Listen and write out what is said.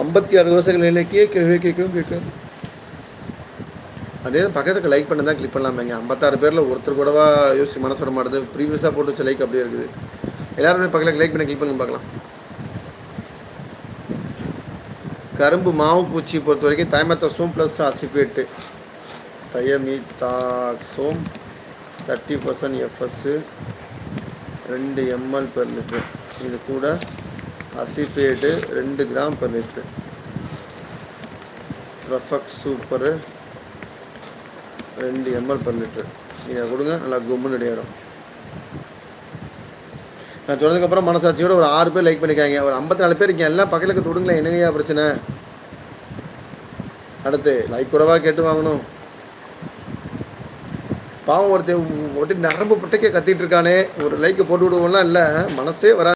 56 விவசாயிகள் கேட்கும். அதே பக்கத்துக்கு லைக் பண்ண தான் கிளிக் பண்ணலாமேங்க. 56 பேரில் ஒருத்தர் கூடவா யோசிச்சு மனசு வர மாட்டுது. ப்ரீவியஸாக போட்டு வச்ச லைக் அப்படியே இருக்குது. எல்லாருமே பக்கத்தில் லைக் பண்ணி கிளிக் பண்ணி பார்க்கலாம். கரும்பு மாவு பூச்சி பொறுத்த வரைக்கும் thiamethoxam plus acephate, thiamethoxam 30% FS 2 ml per litre. இது கூட acephate 2 gram per litre. Profex super 2 ml per litre. இதை கொடுங்க, நல்லா கும்முன்னு இடையிடும். நான் சொன்னதுக்கப்புறம் மனசாட்சியோட ஒரு 6 பேர் லைக் பண்ணிக்காங்க. ஒரு 54 பேர் இருக்கீங்க. எல்லாம் பக்கத்துக்கு தொடுங்களேன். என்னங்கய்யா பிரச்சனை? அடுத்து லைக் கூடவா கேட்டு வாங்கணும்? பாவம் ஒருத்தர் நரம்பு புட்டைக்கே கத்திட்டு இருக்கானே, ஒரு லைக்கை போட்டு விடுவோம்லாம் இல்லை, மனசே வராது.